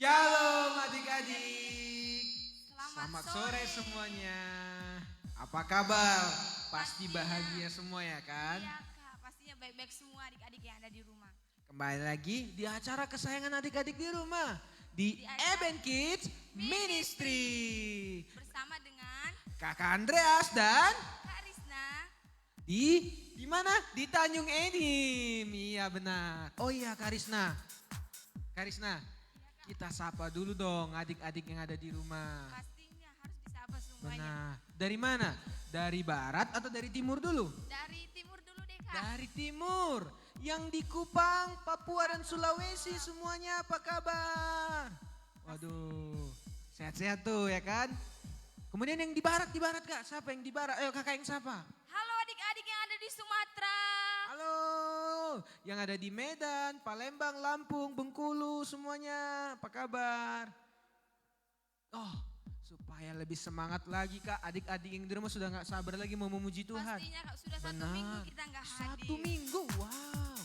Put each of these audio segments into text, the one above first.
Shalom adik-adik. Selamat sore semuanya. Apa kabar? Pasti bahagia semua ya kan? Iya kak, pastinya baik-baik semua adik-adik yang ada di rumah. Kembali lagi di acara kesayangan adik-adik di rumah. Di Eben Kids Ministry. Bersama dengan Kakak Andreas dan Kak Risna. di mana? Di Tanjung Edim. Iya benar. Oh iya Kak Risna. Kak Risna, kita sapa dulu dong adik-adik yang ada di rumah. Pastinya harus disapa semuanya. Benar. Dari mana? Dari barat atau dari timur dulu? Dari timur dulu deh kak. Dari timur. Yang di Kupang, Papua dan Sulawesi semuanya apa kabar? Waduh, sehat-sehat tuh ya kan? Kemudian yang di barat kak, siapa yang di barat? Ayo kakak yang siapa? Halo adik-adik yang ada di Sumatera. Halo, yang ada di Medan, Palembang, Lampung, Bengkulu semuanya apa kabar? Oh, supaya lebih semangat lagi kak, adik-adik yang di rumah sudah gak sabar lagi mau memuji Tuhan. Pastinya kak, sudah satu Benar. minggu kita nggak hadir. Satu minggu, wow.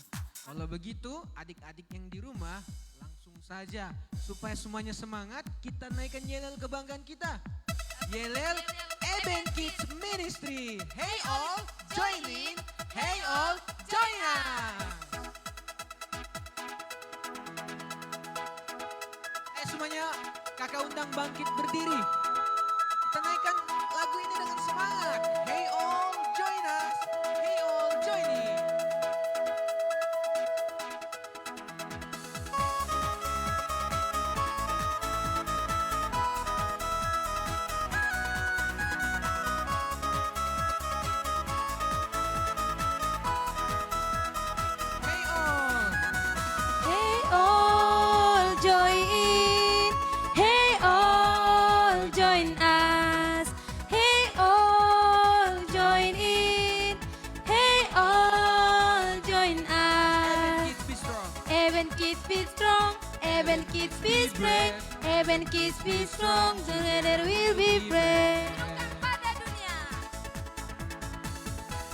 Kalau begitu adik-adik yang di rumah langsung saja supaya semuanya semangat kita naikkan yelel kebanggaan kita. Yelel Eben Kids Ministry. Hey all, join in. Hey all, join us. Semuanya kakak undang bangkit berdiri. Kita naikkan lagu ini dengan semangat. Hey all, join us. Hey all, join in. Hey all. Hey all, join in. Hey all, join us. Hey all, join in. Hey all, join us. Kids be strong. Even kids be strong, even kids be brave, even kids be strong, together we'll be brave.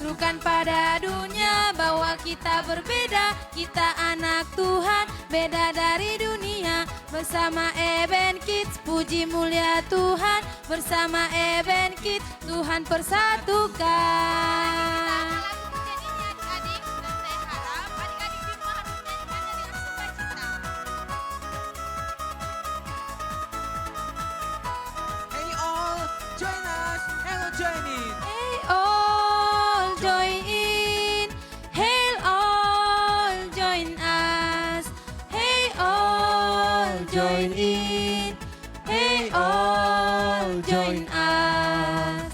Serukan pada dunia bahwa kita berbeda, kita anak Tuhan, beda dari dunia. Bersama Eben Kids, puji mulia Tuhan. Bersama Eben Kids, Tuhan persatukan. Hey all, join us. Hello, join in. Hey all, join in. Hey all, join us. Hey all, join in. Hey all, join us.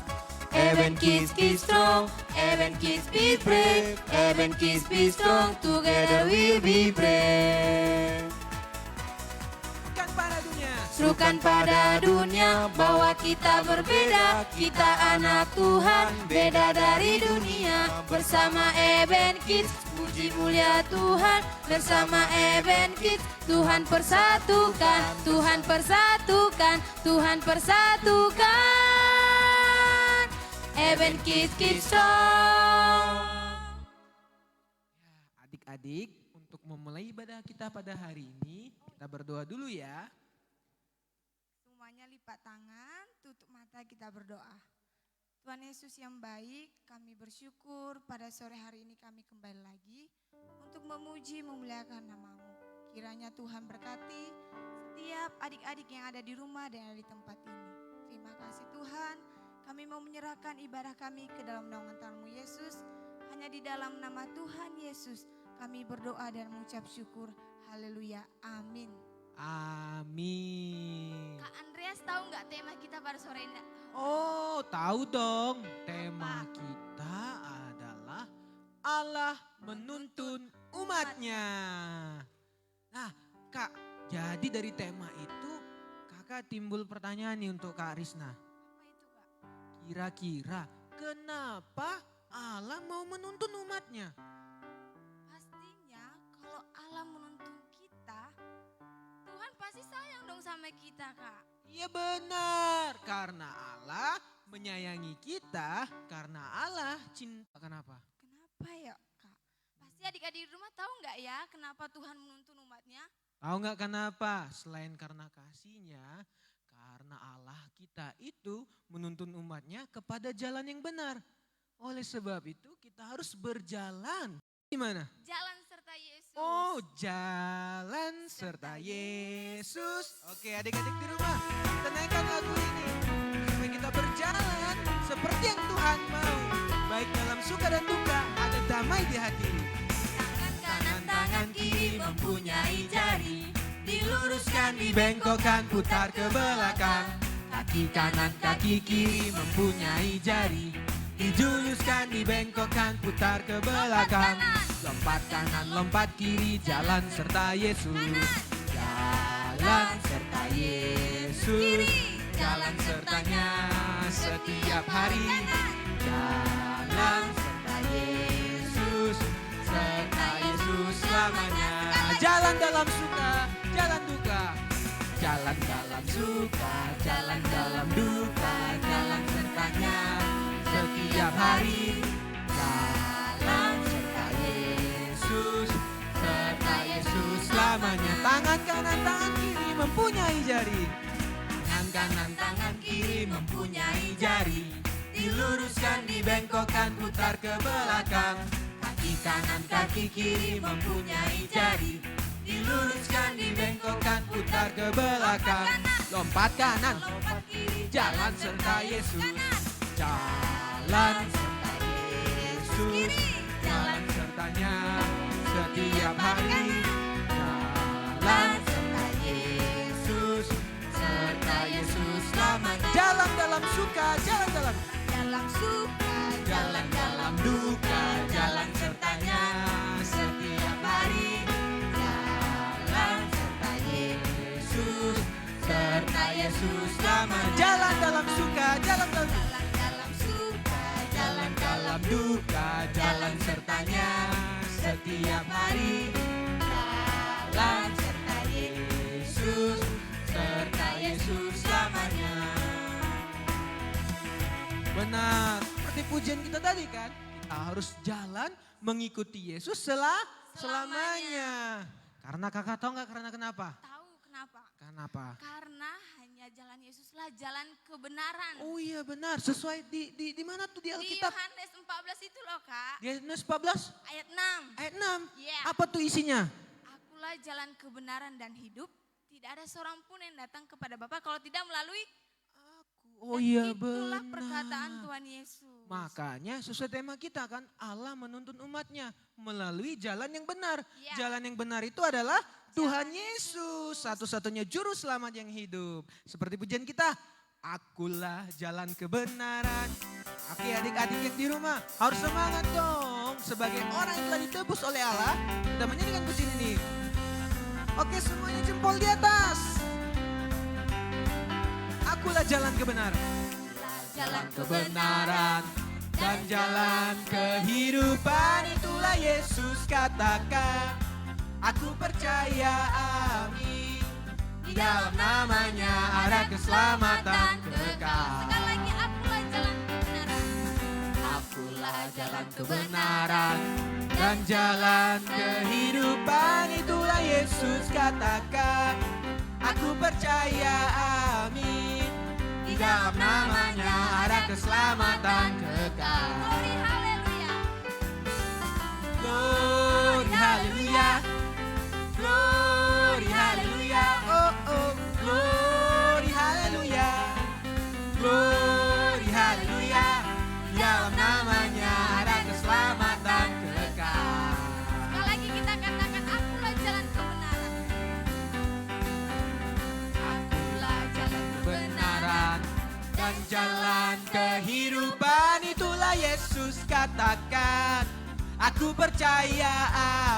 Even kids be strong, even kids be brave, even kids be strong, together we'll be brave. Kan pada dunia. Serukan pada dunia bahwa kita berbeda, kita anak Tuhan, beda dari dunia. Bersama Eben Kids, puji mulia Tuhan. Bersama Eben Kids, Tuhan persatukan, Tuhan persatukan, Tuhan persatukan. Eben Kids, Kids strong. Ya, adik-adik, untuk memulai ibadah kita pada hari ini, kita berdoa dulu ya. Semuanya lipat tangan, tutup mata, kita berdoa. Tuhan Yesus yang baik, kami bersyukur pada sore hari ini kami kembali lagi untuk memuji memuliakan nama-Mu. Kiranya Tuhan berkati setiap adik-adik yang ada di rumah dan ada di tempat ini. Terima kasih Tuhan, kami mau menyerahkan ibadah kami ke dalam naungan Tuhan-Mu Yesus. Hanya di dalam nama Tuhan Yesus kami berdoa dan mengucap syukur. Haleluya, amin. Amin. Kak Andreas tahu nggak tema kita pada sore ini? Oh, tahu dong. Tema kita adalah Allah menuntun umatnya. Nah, Kak, jadi dari tema itu kakak timbul pertanyaan nih untuk Kak Risna. Apa itu Kak? Kira-kira kenapa Allah mau menuntun umatnya? Pastinya kalau Allah menuntun kita, Tuhan pasti sayang dong sama kita Kak. Iya benar, karena Allah menyayangi kita, karena Allah cinta. Kenapa? Kenapa ya Kak? Pasti adik-adik di rumah tahu nggak ya kenapa Tuhan menuntun umatnya? Tahu nggak kenapa? Selain karena kasihnya, karena Allah kita itu menuntun umatnya kepada jalan yang benar. Oleh sebab itu kita harus berjalan. Gimana? Jalan serta Yesus. Oh, jalan serta Yesus. Oke, adik-adik di rumah, kita naikkan lagu ini supaya kita berjalan seperti yang Tuhan mau. Baik dalam suka dan duka, ada damai di hati. Tangan kanan, tangan kiri mempunyai jari. Diluruskan, dibengkokkan, putar ke belakang. Kaki kanan, kaki kiri mempunyai jari. Dijuluskan, dibengkokkan, putar ke belakang. Lompat kanan, lompat kiri, jalan serta Yesus. Jalan serta Yesus. Jalan sertanya setiap hari. Jalan serta Yesus. Serta Yesus selamanya. Jalan dalam suka, jalan duka. Jalan dalam suka, jalan dalam duka. Jalan sertanya setiap hari. Jalan serta Yesus, serta Yesus selamanya. Tangan kanan, tangan kiri mempunyai jari. Tangan kanan, tangan kiri mempunyai jari. Diluruskan, dibengkokkan, putar ke belakang. Kaki kanan, kaki kiri mempunyai jari. Diluruskan, dibengkokkan, putar ke belakang. Lompat kanan, Lompat kiri, jalan serta Yesus. Jalan serta Yesus. Jalan sertanya setiap hari. Jalan serta Yesus. Serta Yesus selamanya. Jalan dalam suka, jalan dalam dalam suka, jalan dalam duka, jalan sertanya setiap hari. Jalan serta Yesus, serta Yesus selamanya. Jalan dalam suka, jalan dalam dalam suka, jalan dalam duka, jalan sertanya setiap hari. Jalan serta Yesus, serta Yesus selamanya. Benar, seperti pujian kita tadi kan. Kita harus jalan mengikuti Yesus selamanya. Karena kakak tahu nggak karena kenapa? Tahu kenapa? Kenapa? Karena hanya jalan Yesuslah jalan kebenaran. Oh iya benar, sesuai di mana tuh di Di Alkitab? Yohanes 14 itu loh Kak, Di Yohanes 14 ayat 6. ayat 6. Iya. Apa tuh isinya? Akulah jalan kebenaran dan hidup. Tidak ada seorang pun yang datang kepada Bapa kalau tidak melalui. Oh Dan iya itulah benar. perkataan Tuhan Yesus. Makanya sesuai tema kita kan Allah menuntun umatnya melalui jalan yang benar. Ya. Jalan yang benar itu adalah Tuhan Yesus. Satu-satunya juru selamat yang hidup. Seperti pujian kita. Akulah jalan kebenaran. Oke adik-adik yang di rumah harus semangat dong. Sebagai orang yang telah ditebus oleh Allah. Kita menyanyikan pujian ini. Oke semuanya jempol di atas. Akulah jalan kebenaran. Jalan Kebenaran dan jalan kehidupan, itulah Yesus katakan. Aku percaya, amin. Di dalam namanya ada keselamatan kekal. Sekali lagi akulah jalan kebenaran. Akulah jalan kebenaran dan jalan kehidupan, itulah Yesus katakan. Aku percaya, amin. Di dalam namanya ada keselamatan kekal. Glory haleluya. Glory haleluya. Glory haleluya. Oh oh. Glory haleluya. Glory haleluya. Di dalam namanya ada keselamatan kekal. Sekali lagi kita katakan akulah jalan kebenaran. Akulah jalan Kebenaran dan jalan kehidupan, itulah Yesus katakan. Aku percaya,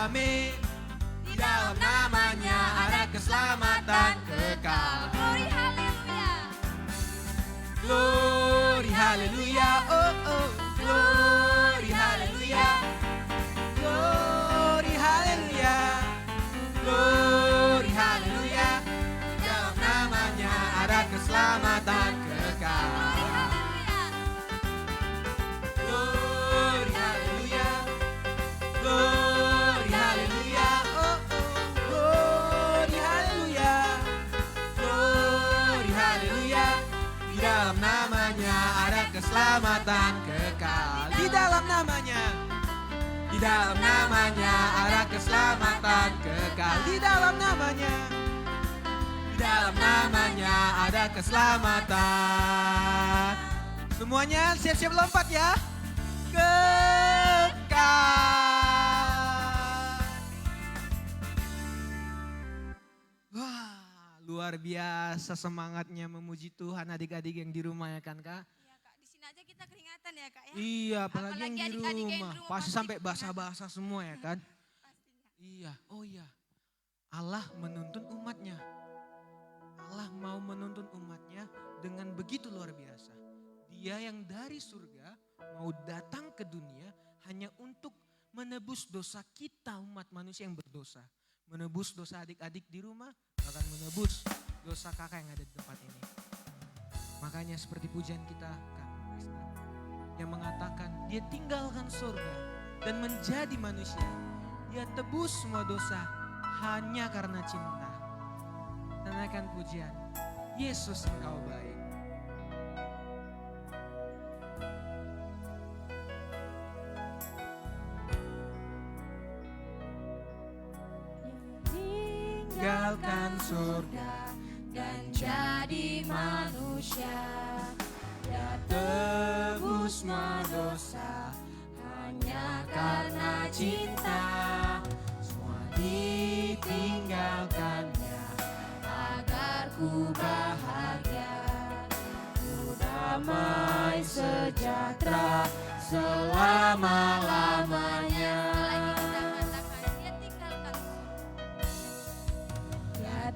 amin. Di dalam namanya ada keselamatan kekal. Glory haleluya. Glory haleluya. Oh oh. Glory haleluya. Glory haleluya. Glory haleluya. Di dalam namanya ada keselamatan kekal. Glory haleluya. Glory haleluya. Glory haleluya. Oh oh. Glory keselamatan kekal. Di dalam namanya, di dalam namanya ada keselamatan kekal. Di dalam namanya, di dalam namanya ada keselamatan. Semuanya siap-siap lompat ya. Kekal. Wah, luar biasa semangatnya memuji Tuhan adik-adik yang di rumah ya kan Kak? Iya Kak, di sini aja kita keringatan ya Kak ya. Iya, apalagi yang di adik-adik yang di rumah. rumah Pasti pasti sampai basah-basah semua ya kan? Pastinya. Iya, oh iya. Allah menuntun umatnya. Allah mau menuntun umatnya dengan begitu luar biasa. Dia yang dari surga mau datang ke dunia hanya untuk menebus dosa kita umat manusia yang berdosa. Menebus dosa adik-adik di rumah, bahkan menebus dosa kakak yang ada di tempat ini. Makanya seperti pujian kita Kak Krisna yang mengatakan dia tinggalkan surga dan menjadi manusia. Dia tebus semua dosa hanya karena cinta. Nanakan pujian, Yesus engkau baik. Tinggalkan surga dan jadi manusia. Dia tebus semua dosa hanya karena cinta. Semua ditinggalkannya agar ku bahagia. Ku damai sejahtera selama-lamanya.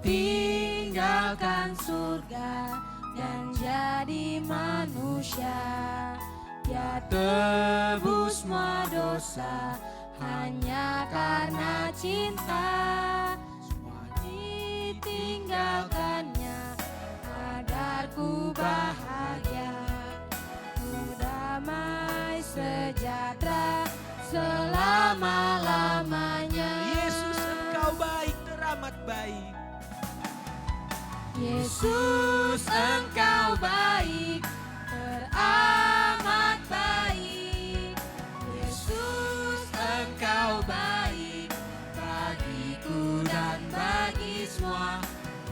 Tinggalkan surga dan jadi manusia. Dia tebus semua dosa hanya karena cinta. Semua ditinggalkannya agar ku bahagia. Ku damai sejahtera selama-lamanya. Yesus engkau baik, teramat baik. Yesus engkau baik, teramat baik. Yesus engkau baik, bagiku dan bagi semua.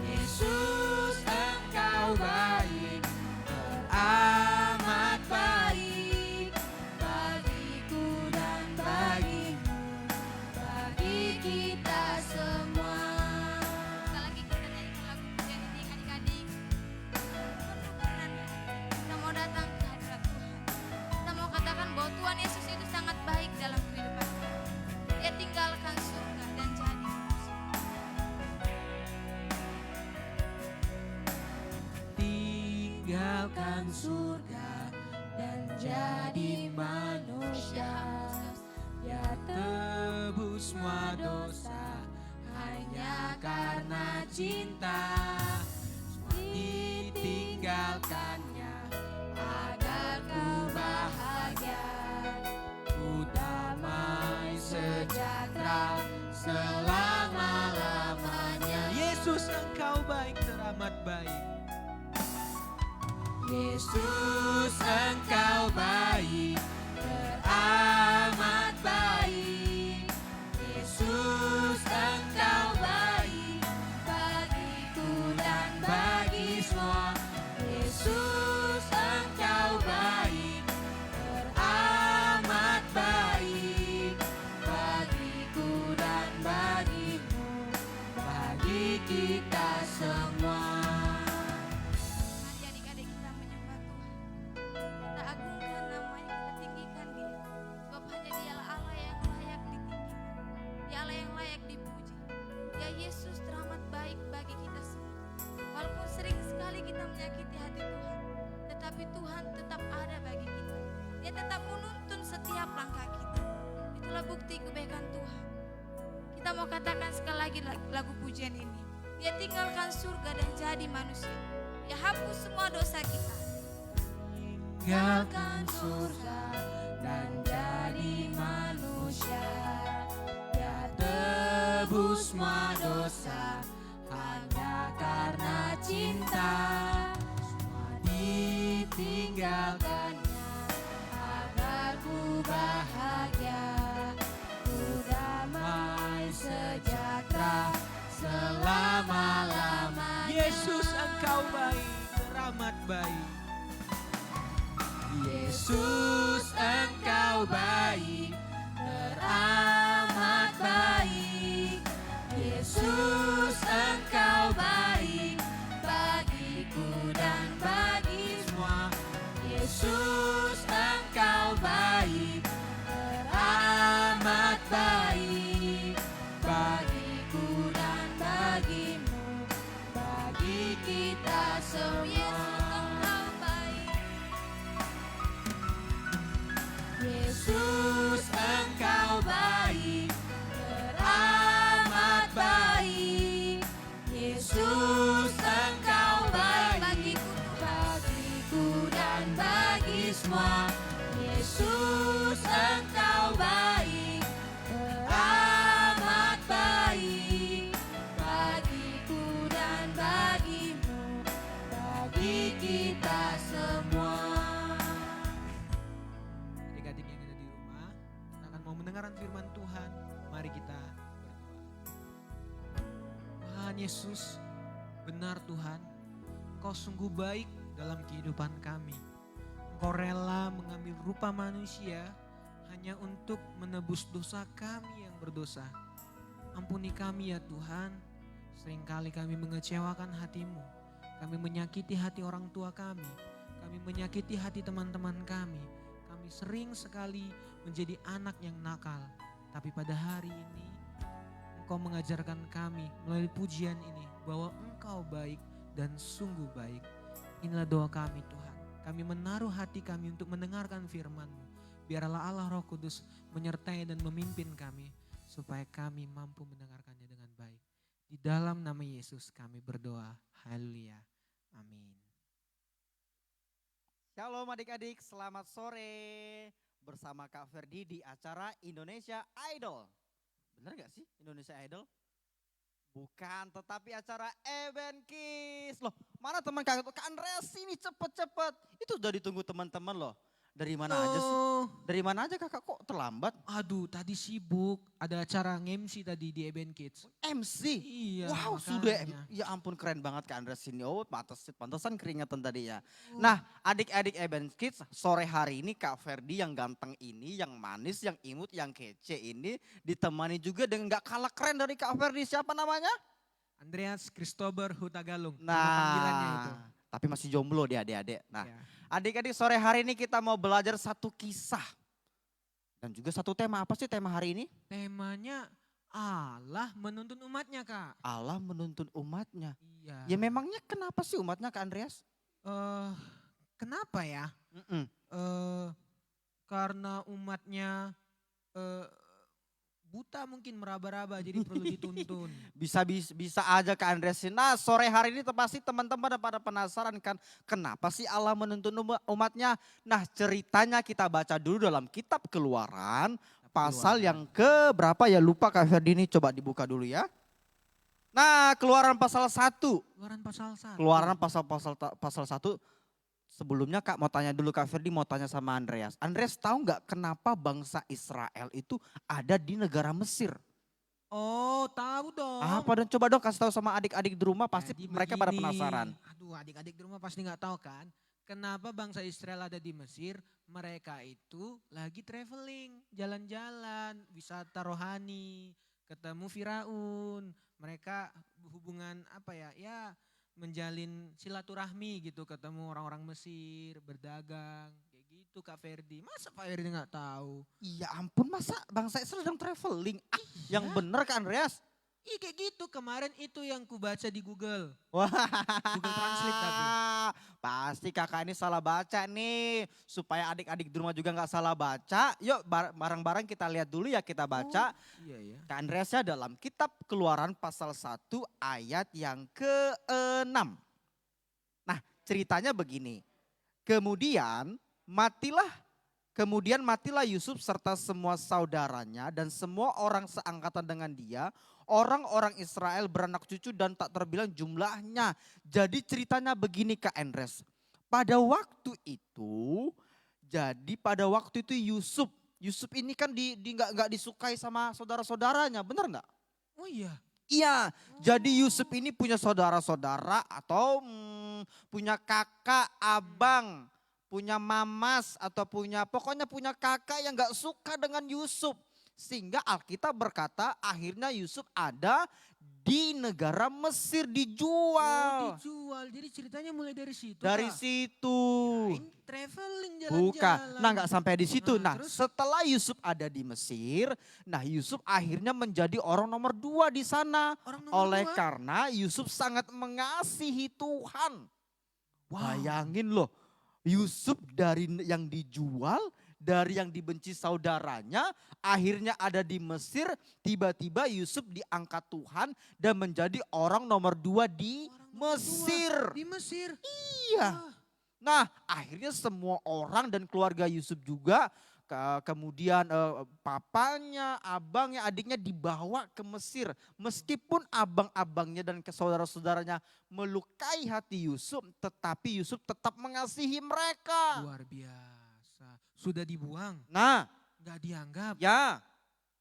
Yesus engkau baik, teramat baik. Bagiku dan bagimu, bagi kita semua. Sekali lagi kita nyanyikan lagu pujian ini adik-adik. Penuh karenanya kita mau datang ke hadirat Tuhan. Kita mau katakan bahwa Tuhan Yesus itu sangat baik dalam kehidupan kita. Dia tinggalkan surga dan jadi manusia. Tinggalkan surga dan jadi manusia. Dia tebus semua dosa hanya karena cinta. Semua ditinggalkannya agar ku bahagia. Ku damai sejahtera selama-lamanya. Yesus engkau baik, teramat baik. Yesus engkau baik, teramat baik. Yesus engkau baik, bagiku dan bagi semua. Yesus engkau baik, teramat baik. Bagiku dan bagimu, bagi kita semua. Mari adik-adik kita menyembah Tuhan. Kita agungkan namanya, kita tinggikan Dia. Sebab hanya Dialah Allah yang layak ditinggikan. Dia Allah yang layak dipuji. Ya Yesus teramat baik bagi kita semua. Walaupun sering sekali kita menyakiti hati Tuhan, tetapi Tuhan tetap ada bagi kita. Dia tetap menuntun setiap langkah kita. Itulah bukti kebaikan Tuhan. Kita mau katakan sekali lagi lagu pujian ini. Dia tinggalkan surga dan jadi manusia. Dia hapus semua dosa kita. Tinggalkan surga dan jadi manusia. Dia tebus semua dosa hanya karena cinta. Semua ditinggalkannya Yesus engkau baik, teramat baik. Yesus engkau baik, bagiku dan bagi semua. Yesus engkau baik, teramat baik, bagiku dan bagimu, bagi kita semua. Yesus engkau baik, teramat baik. Yesus engkau baik, bagiku dan bagi semua. Yesus engkau baik, teramat baik, bagiku dan bagimu, bagi kita semua. Adik-adik yang ada di rumah, kita akan mau mendengarkan firman Tuhan. Mari kita berdoa. Tuhan Yesus, benar Tuhan, Engkau sungguh baik dalam kehidupan kami. Engkau rela mengambil rupa manusia hanya untuk menebus dosa kami yang berdosa. Ampuni kami ya Tuhan, seringkali kami mengecewakan hati-Mu. Kami menyakiti hati orang tua kami, kami menyakiti hati teman-teman kami. Kami sering sekali menjadi anak yang nakal. Tapi pada hari ini Engkau mengajarkan kami melalui pujian ini bahwa Engkau baik dan sungguh baik. Inilah doa kami Tuhan. Kami menaruh hati kami untuk mendengarkan firman-Mu. Biarlah Allah Roh Kudus menyertai dan memimpin kami supaya kami mampu mendengarkannya dengan baik. Di dalam nama Yesus kami berdoa. Haleluya. Amin. Shalom adik-adik, selamat sore bersama Kak Ferdi di acara Indonesia Idol. Bener gak sih Indonesia Idol? Bukan, tetapi acara Eben Kiss. Loh, mana teman Kak Andreas ini cepet-cepet. Itu udah ditunggu teman-teman loh. Dari mana aja sih? Dari mana aja kakak kok terlambat? Aduh tadi sibuk, ada acara nge-MC tadi di Eben Kids. MC? Iya. Wow makanya. sudah, ya ampun keren banget Kak Andreas ini. Oh pantesan keringetan tadi ya. Nah adik-adik Eben Kids sore hari ini Kak Ferdi yang ganteng ini, yang manis, yang imut, yang kece ini ditemani juga dengan gak kalah keren dari Kak Ferdi. Siapa namanya? Andreas Christopher Hutagalung. Nama panggilannya itu. Tapi masih jomblo dia adik-adik. Nah Ya. adik-adik sore hari ini kita mau belajar satu kisah. Dan juga satu tema. Apa sih tema hari ini? Temanya Allah menuntun umatnya Kak. Allah menuntun umatnya. Iya. Ya memangnya kenapa sih umatnya Kak Andreas? Kenapa ya? Karena umatnya buta mungkin meraba-raba jadi perlu dituntun. Bisa aja Kak Andreas. Nah sore hari ini pasti teman-teman pada penasaran kan. Kenapa sih Allah menuntun umatnya? Nah ceritanya kita baca dulu dalam kitab Keluaran. Pasal yang ke berapa ya lupa Kak Ferdi ini coba dibuka dulu ya. Nah Keluaran pasal 1. Keluaran pasal 1. Sebelumnya Kak mau tanya dulu Kak Ferdi mau tanya sama Andreas. Andreas tahu nggak kenapa bangsa Israel itu ada di negara Mesir? Oh tahu dong. Apa dan coba dong kasih tahu sama adik-adik di rumah pasti Jadi mereka pada begini. penasaran. Aduh adik-adik di rumah pasti nggak tahu kan. Kenapa bangsa Israel ada di Mesir? Mereka itu lagi traveling, jalan-jalan, wisata rohani, ketemu Firaun. Mereka hubungan apa ya? Ya menjalin silaturahmi gitu, ketemu orang-orang Mesir, berdagang, kayak gitu Kak Ferdi. Masa Pak Ferdi nggak tahu? Iya ampun masa bangsa Israel sedang traveling. Yang bener Kak Andreas. Iya kayak gitu, kemarin itu yang ku baca di Google. Wah, Google Translate tapi. pasti kakak ini salah baca nih. Supaya adik-adik di rumah juga gak salah baca. Yuk bareng-bareng kita lihat dulu ya kita baca. Iya ya. Kak Andreasnya dalam kitab Keluaran pasal 1 ayat yang ke-6. Nah ceritanya begini. Kemudian matilah Yusuf serta semua saudaranya dan semua orang seangkatan dengan dia. Orang-orang Israel beranak cucu dan tak terbilang jumlahnya. Jadi ceritanya begini Kak Andres. Pada waktu itu Yusuf ini kan nggak disukai sama saudara-saudaranya, benar nggak? Oh iya. Iya, jadi Yusuf ini punya saudara-saudara atau punya kakak, abang, punya mamas atau pokoknya punya kakak yang gak suka dengan Yusuf. Sehingga Alkitab berkata akhirnya Yusuf ada di negara Mesir Oh, dijual. dijual. Jadi ceritanya mulai dari situ. Dari Kak. situ. Kirain traveling Bukan. jalan-jalan. Nah gak sampai di situ. Nah, Nah terus? setelah Yusuf ada di Mesir. Nah Yusuf akhirnya menjadi orang nomor 2 di sana. Orang nomor Oleh 2. karena Yusuf sangat mengasihi Tuhan. Wow. Bayangin loh. Yusuf dari yang dijual, dari yang dibenci saudaranya, akhirnya ada di Mesir, tiba-tiba Yusuf diangkat Tuhan dan menjadi orang nomor 2 di Orang nomor 2 Mesir. Di Mesir. Iya. Wah. Nah akhirnya semua orang dan keluarga Yusuf juga, kemudian papanya, abangnya, adiknya dibawa ke Mesir. Meskipun abang-abangnya dan saudara-saudaranya melukai hati Yusuf, tetapi Yusuf tetap mengasihi mereka. Luar biasa. Sudah dibuang. Nah Gak dianggap. ya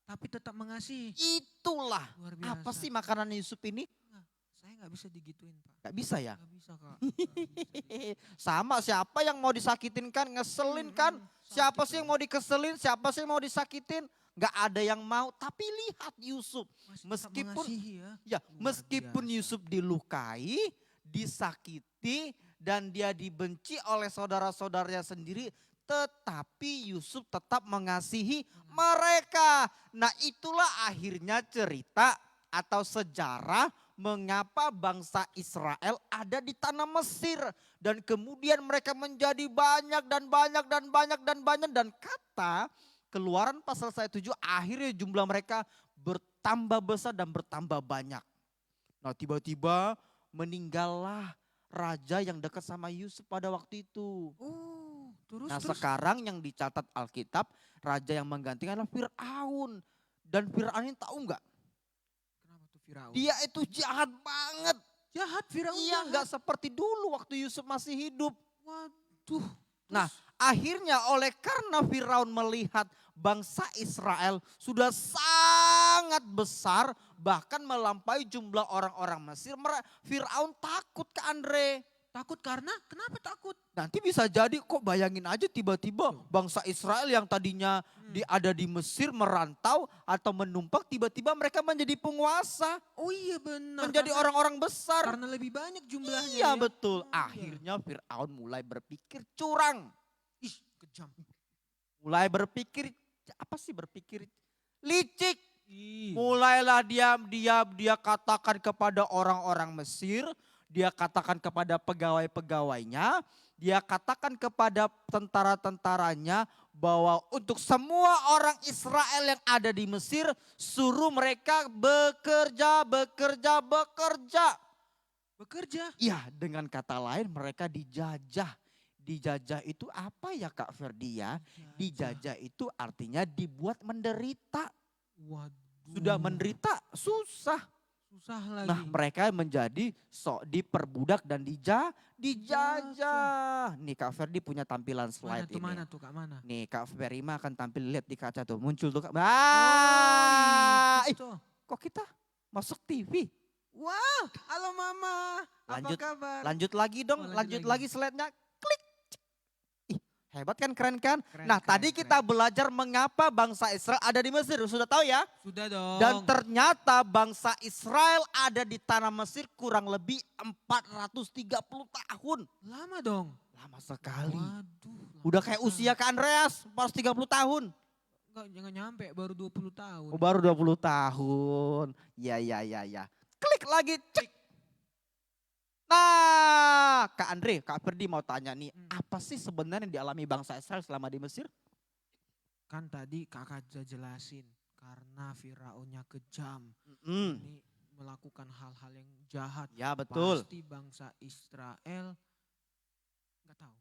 Tapi tetap mengasihi. itulah. Luar biasa. Apa sih makanan Yusuf ini? Nah, saya gak bisa digituin Pak. Gak bisa ya? Gak bisa Kak. Nggak bisa. Sama siapa yang mau disakitin kan, ngeselin kan? Siapa sih yang mau dikeselin, siapa sih yang mau disakitin? Gak ada yang mau, tapi lihat Yusuf. Masih tetap Meskipun mengasihi ya. Ya, Luar meskipun biasa. Yusuf dilukai, disakiti, dan dia dibenci oleh saudara-saudaranya sendiri, tetapi Yusuf tetap mengasihi mereka. Nah itulah akhirnya cerita atau sejarah mengapa bangsa Israel ada di tanah Mesir. Dan kemudian mereka menjadi banyak dan banyak dan banyak dan banyak. Dan kata Keluaran pasal 7 akhirnya jumlah mereka bertambah besar dan bertambah banyak. Nah tiba-tiba meninggallah raja yang dekat sama Yusuf pada waktu itu. Oh, terus Nah terus. sekarang yang dicatat Alkitab, raja yang menggantikan adalah Fir'aun. Dan Fir'aun ini tahu nggak? Kenapa tuh Firaun? Dia itu jahat banget. Jahat Firaun. Iya jahat. nggak seperti dulu waktu Yusuf masih hidup. Waduh. Nah akhirnya oleh karena Firaun melihat bangsa Israel sudah sangat besar. Bahkan melampaui jumlah orang-orang Mesir. Firaun takut ke Andre. Takut karena? Kenapa takut? Nanti bisa jadi kok bayangin aja tiba-tiba bangsa Israel yang tadinya ada di Mesir merantau atau menumpang tiba-tiba mereka menjadi penguasa. Oh iya benar. Menjadi orang-orang besar. Karena lebih banyak jumlahnya. Iya ya. betul. Oh, iya. Akhirnya Fir'aun mulai berpikir curang. Ih, kejam. Mulai berpikir, apa sih berpikir? Licik. Ih. Mulailah dia katakan kepada orang-orang Mesir. Dia katakan kepada pegawai-pegawainya. Dia katakan kepada tentara-tentaranya bahwa untuk semua orang Israel yang ada di Mesir, suruh mereka bekerja. Bekerja. Ya, dengan kata lain mereka dijajah. Dijajah itu apa ya Kak Ferdi ya? Dijajah itu artinya dibuat menderita. Waduh. Sudah menderita susah. Susah lagi. Nah mereka menjadi diperbudak dan dijajah. Nih Kak Ferdi punya tampilan mana slide tuh, ini. mana tuh Kak, mana? Nih Kak Ferima akan tampil, lihat di kaca tuh muncul tuh. Oh, Ih, itu. kok kita masuk TV? Wow, halo Mama. Lanjut, Apa kabar? Lanjut lagi dong, Oh, lanjut lanjut lagi slide-nya. Klik. Ih, hebat kan, keren kan? Keren, Nah keren, tadi keren. kita belajar mengapa bangsa Israel ada di Mesir. Sudah tahu ya? Sudah dong. Dan ternyata bangsa Israel ada di tanah Mesir kurang lebih 430 tahun. Lama dong. Lama sekali. Waduh. lama Udah kayak sekali. usia Kak Andreas, 430 tahun. Enggak, jangan nyampe, baru 20 tahun. Oh, baru 20 tahun. Ya. Klik lagi, cek. Nah, Kak Andre, Kak Ferdi mau tanya nih, apa sih sebenarnya yang dialami bangsa Israel selama di Mesir? Kan tadi kakak sudah jelasin. Karena Firaunnya kejam. Hmm, Ini melakukan hal-hal yang jahat. ya betul. Pasti bangsa Israel nggak tahu.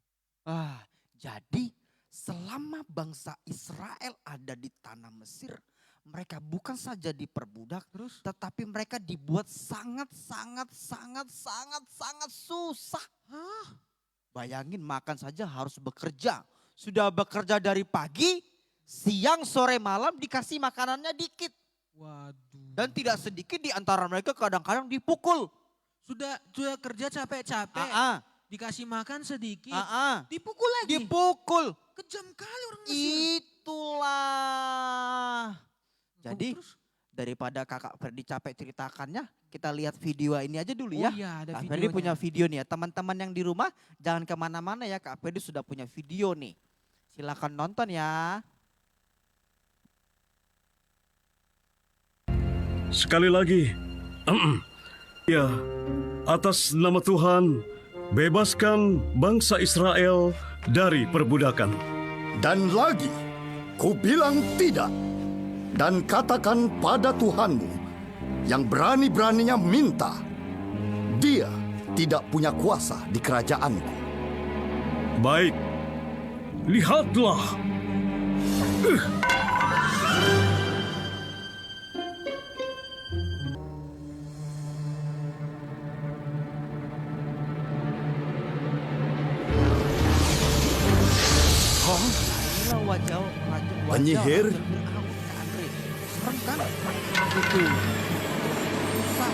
Jadi selama bangsa Israel ada di tanah Mesir, mereka bukan saja diperbudak, Terus? tetapi mereka dibuat sangat susah. Hah? Bayangin makan saja harus bekerja. Sudah bekerja dari pagi, siang, sore, malam dikasih makanannya dikit. Waduh. Dan tidak sedikit di antara mereka kadang-kadang dipukul. Sudah kerja capek-capek. dikasih makan sedikit, dipukul lagi. Dipukul. Kejam kali orang Mesir. Itulah. Jadi Terus? daripada kakak Ferdi capek ceritakannya, kita lihat video ini aja dulu ya. Oh iya, ada Kak videonya. Ferdi punya video nih ya. Teman-teman yang di rumah jangan kemana-mana ya. Kak Ferdi sudah punya video nih. Silakan nonton ya. Sekali lagi, ya, atas nama Tuhan, bebaskan bangsa Israel dari perbudakan. Dan lagi, ku bilang tidak. Dan katakan pada Tuhanmu, yang berani-beraninya minta, dia tidak punya kuasa di kerajaanku. Baik, lihatlah. Inilah wajah Penyihir. Raja Firaun, Kak Andre. Serem kan? Itu. Susah.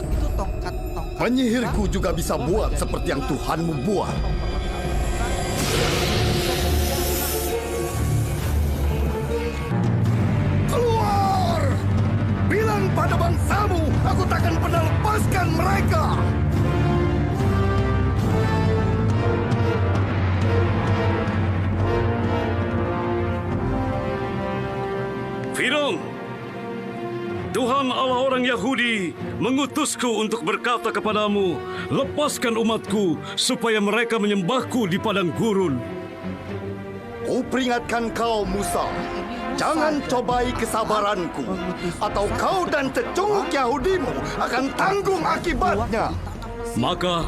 Itu tongkat. Penyihirku juga bisa buat seperti yang Tuhanmu buat. Keluar! Bilang pada bangsamu, aku takkan pernah lepaskan mereka. Firaun, Tuhan Allah orang Yahudi mengutusku untuk berkata kepadamu, lepaskan umatku supaya mereka menyembahku di padang gurun. Ku peringatkan kau, Musa. Jangan cobai kesabaranku, atau kau dan cecunguk Yahudimu akan tanggung akibatnya. Maka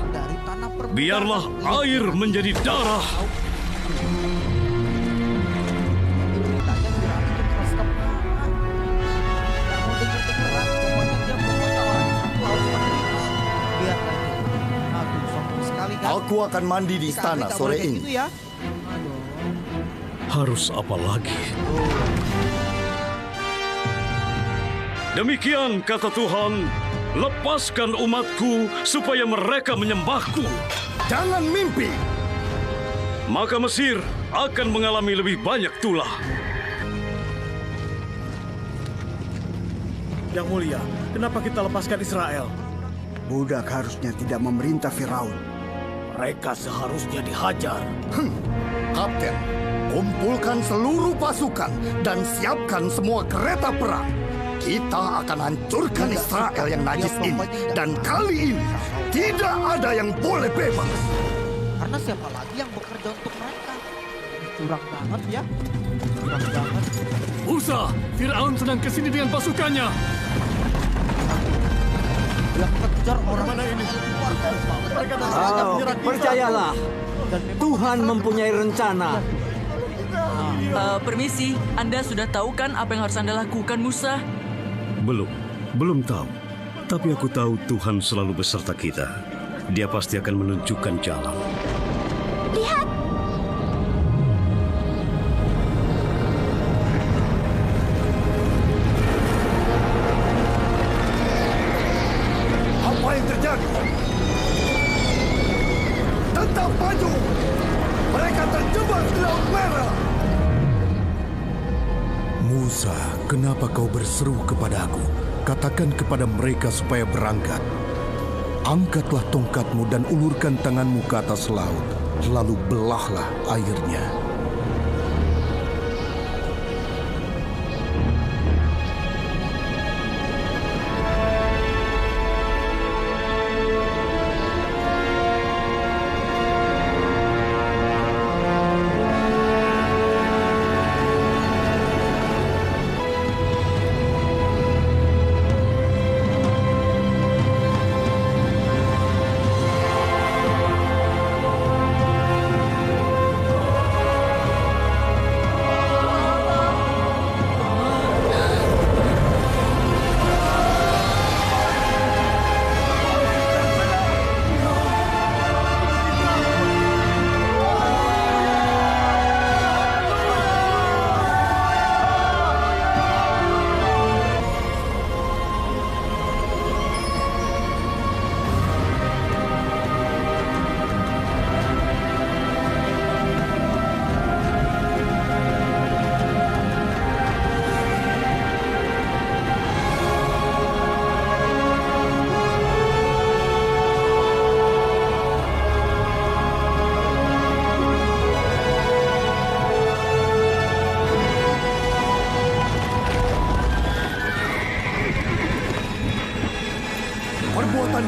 biarlah air menjadi darah. Aku akan mandi di istana sore ini. Harus apa lagi? Demikian kata Tuhan, lepaskan umatku supaya mereka menyembahku. Jangan mimpi. Maka Mesir akan mengalami lebih banyak tulah. Yang mulia, kenapa kita lepaskan Israel? Budak harusnya tidak memerintah Firaun. Mereka seharusnya dihajar. Kapten, kumpulkan seluruh pasukan dan siapkan semua kereta perang. Kita akan hancurkan Israel yang najis ini. Dan kali ini tidak ada yang boleh bebas. Karena siapa lagi yang bekerja untuk mereka? Curang banget ya. Curang banget. Musa, Firaun sedang kesini dengan pasukannya. Yang kejar orang Mana ini? Percayalah, Tuhan mempunyai rencana. Permisi, Anda sudah tahu kan apa yang harus Anda lakukan, Musa? Belum tahu. Tapi aku tahu Tuhan selalu beserta kita. Dia pasti akan menunjukkan jalan. Apa yang terjadi? Tetap maju. Mereka terjebak di Laut Merah. Musa, kenapa kau berseru kepadaku? Katakan kepada mereka supaya berangkat. Angkatlah tongkatmu dan ulurkan tanganmu ke atas laut, lalu belahlah airnya.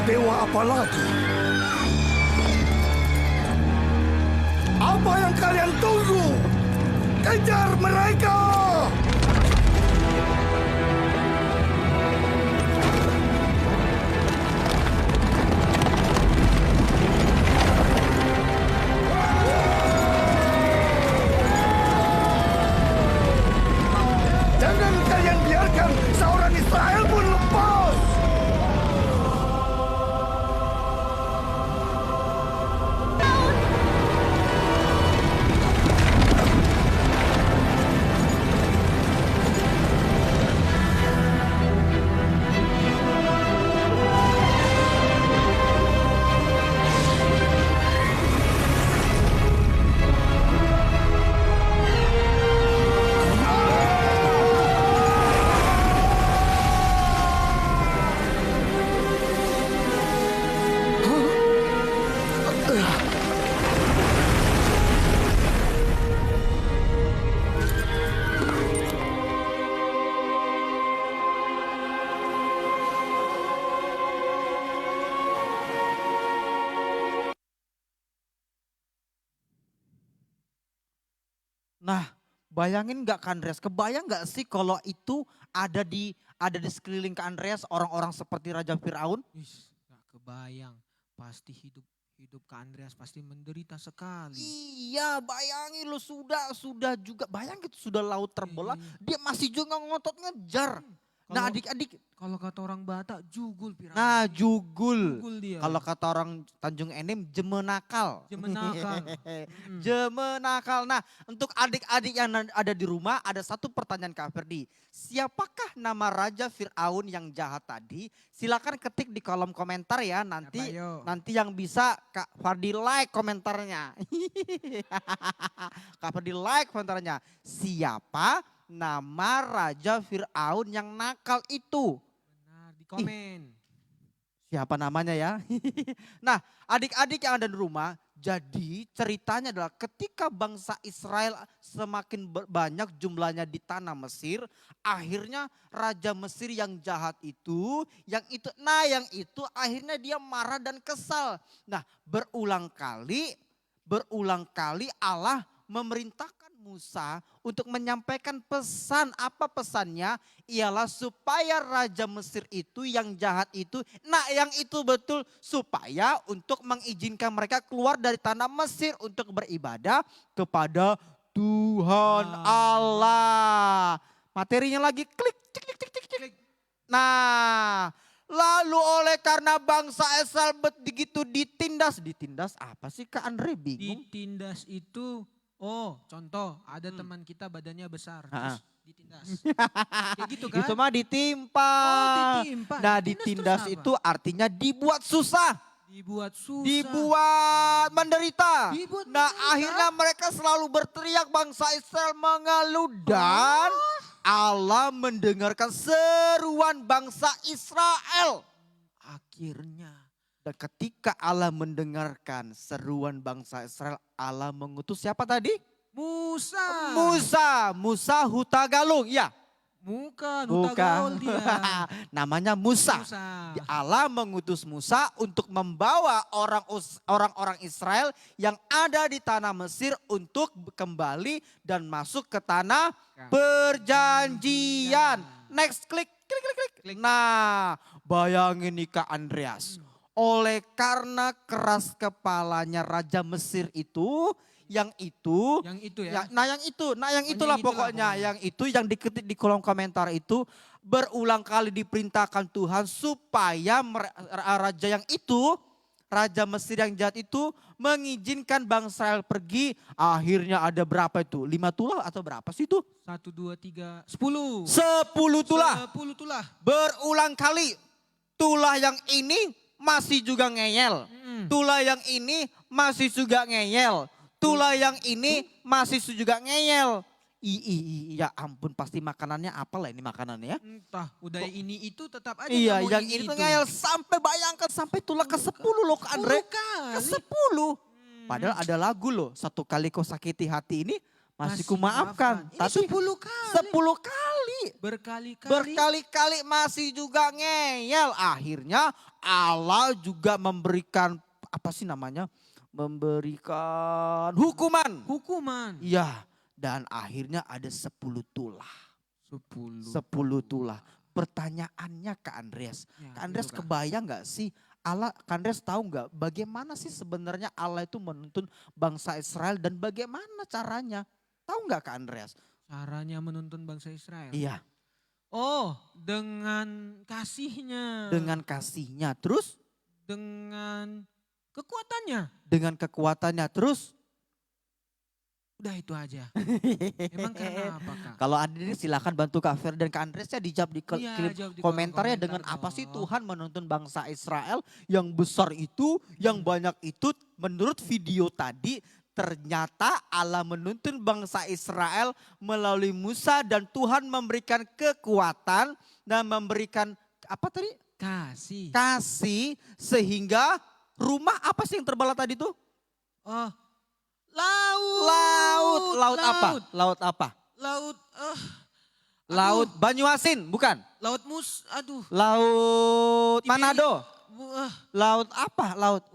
dewa apa lagi? Apa yang kalian tunggu? Kejar mereka! Jangan kalian biarkan seorang Israel pun lepas! Nah, bayangin nggak Kak Andreas? Kebayang nggak sih kalau itu ada di sekeliling Kak Andreas orang-orang seperti Raja Firaun? Gak kebayang. Pasti hidup Kak Andreas pasti menderita sekali. Iya, bayangin lo sudah juga bayangin sudah laut terbelah, dia masih juga ngotot ngejar. Nah, adik-adik, Kalau kata orang Batak, jugul Firaun. nah jugul. Jugul dia. Kalau kata orang Tanjung Enim, jemenakal. Jemenakal. Jemenakal. Nah, untuk adik-adik yang ada di rumah, ada satu pertanyaan Kak Ferdi. Siapakah nama Raja Firaun yang jahat tadi? Silakan ketik di kolom komentar ya. Nanti yang bisa Kak Ferdi like komentarnya. Kak Ferdi like komentarnya. Siapa nama Raja Firaun yang nakal itu? Benar, di komen. Siapa namanya ya? Nah, adik-adik yang ada di rumah, jadi ceritanya adalah ketika bangsa Israel semakin banyak jumlahnya di tanah Mesir, akhirnya Raja Mesir yang jahat itu, yang itu akhirnya dia marah dan kesal. Nah, berulang kali Allah memerintahkan Musa untuk menyampaikan pesan. Apa pesannya? Ialah supaya Raja Mesir itu yang jahat itu, yang itu betul, supaya untuk mengizinkan mereka keluar dari tanah Mesir untuk beribadah kepada Tuhan Allah. Materinya lagi klik. Nah, lalu oleh karena bangsa Israel begitu ditindas apa sih Kak Andre, bingung? Ditindas itu, contoh ada teman kita badannya besar, terus ditindas. Kayak gitu kan? Itu mah ditimpa. Ditimpa. Nah, Ditindas ditindas terus itu artinya dibuat susah. Dibuat susah. Dibuat menderita. Dibuat Nah, menderita. akhirnya mereka selalu berteriak, bangsa Israel mengeluh, dan Allah mendengarkan seruan bangsa Israel. Akhirnya, dan ketika Allah mendengarkan seruan bangsa Israel, Allah mengutus siapa tadi? Musa Huta Galung, ya. Bukan, Huta Gaul dia. Namanya Musa. Allah mengutus Musa untuk membawa orang-orang Israel yang ada di tanah Mesir untuk kembali dan masuk ke tanah perjanjian. Next, klik. Nah, bayangin nih Kak Andreas. Oleh karena keras kepalanya Raja Mesir itu, yang itulah pokoknya. Yang itu yang diketik di kolom komentar itu berulang kali diperintahkan Tuhan supaya Raja Mesir yang jahat itu mengizinkan bangsa Israel pergi. Akhirnya ada berapa itu? 5 tulah atau berapa sih itu? 1, 2, 3, 10. 10 tulah. 10 tulah. Berulang kali. Tulah yang ini masih juga ngeyel. Tulah yang ini masih juga ngeyel. Tulah yang ini masih juga ngeyel. Ya ampun, pasti makanannya apalah ini makanannya ya. Entah, udah ini itu tetap aja. Iya, yang ini tuh ngeyel sampai bayangkan sampai tulah ke-10 loh Kak Andre. Ke-10. Padahal ada lagu loh, satu kali kau sakiti hati ini masih kumaafkan. Ini 10 kali. 10 kali. Berkali-kali masih juga ngeyel. Akhirnya Allah juga memberikan apa sih namanya? Memberikan hukuman. Hukuman. Iya. Dan akhirnya ada 10 tulah. 10 tulah. Pertanyaannya Kak Andreas. Ya, Kak Andreas gitu, Kak. kebayang gak sih Allah, Kak Andreas tahu nggak bagaimana sih sebenarnya Allah itu menuntun bangsa Israel dan bagaimana caranya? Tahu nggak Kak Andreas? Caranya menuntun bangsa Israel. Iya, Oh, dengan kasihnya. dengan kasihnya. Terus Dengan kekuatannya. dengan kekuatannya. Terus Udah itu aja. Emang karena apa, Kak? kalau ada ini silakan bantu Kak Fer dan Kak Andreas ya dijawab di Iya, jawab di kolom komentarnya komentar dengan apa sih dong. Tuhan menuntun bangsa Israel yang besar itu, yang banyak itu. Menurut video tadi ternyata Allah menuntun bangsa Israel melalui Musa dan Tuhan memberikan kekuatan dan memberikan apa tadi? Kasih. Kasih sehingga rumah apa sih yang terbelah tadi tuh? Oh, laut. Laut apa? Laut apa? Laut, Laut Banyuasin, bukan? aduh. Laut Tiberi- Manado. Laut apa? Laut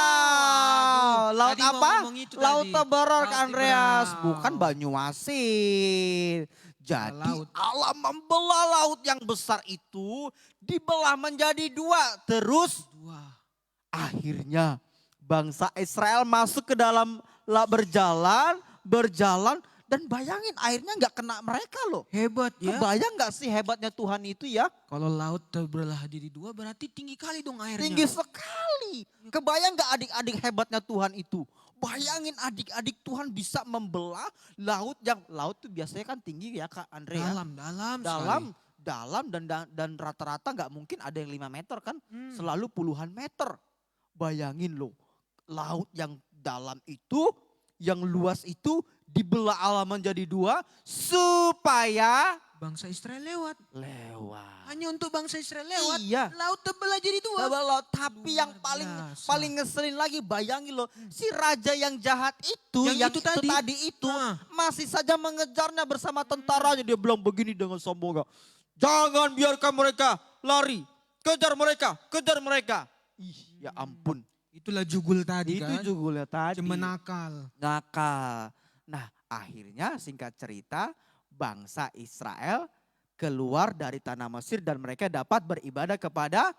Teberau. Laut Tadi mau apa? ngomong itu Laut tadi. Teberau, Laut Kak Andreas. Teberau. Bukan Banyuasin. Jadi Laut. Allah membelah laut yang besar itu dibelah menjadi 2. Terus akhirnya bangsa Israel masuk ke dalam berjalan dan bayangin airnya nggak kena mereka loh. Hebat ya. Kebayang nggak sih hebatnya Tuhan itu ya? Kalau laut terbelah jadi 2 berarti tinggi kali dong airnya. Tinggi sekali. Kebayang nggak adik-adik hebatnya Tuhan itu? Bayangin adik-adik Tuhan bisa membelah laut tuh biasanya kan tinggi ya Kak Andre ya. Dalam dan rata-rata nggak mungkin ada yang 5 meter kan. Selalu puluhan meter. Bayangin loh, laut yang dalam itu, yang luas itu dibelah Allah menjadi 2 supaya Bangsa Israel lewat. lewat. Hanya untuk bangsa Israel lewat. Iya. Laut terbelah jadi 2. Laut. Tapi yang Luar biasa. paling ngeselin lagi, bayangin loh, si raja yang jahat itu, yang itu tadi itu masih saja mengejarnya bersama tentaranya. Dia bilang begini dengan sombong, jangan biarkan mereka lari, kejar mereka. Ih, ya ampun. Itulah jugul tadi Itu kan. jugulnya tadi. Cuma nakal. Nah akhirnya singkat cerita bangsa Israel keluar dari tanah Mesir dan mereka dapat beribadah kepada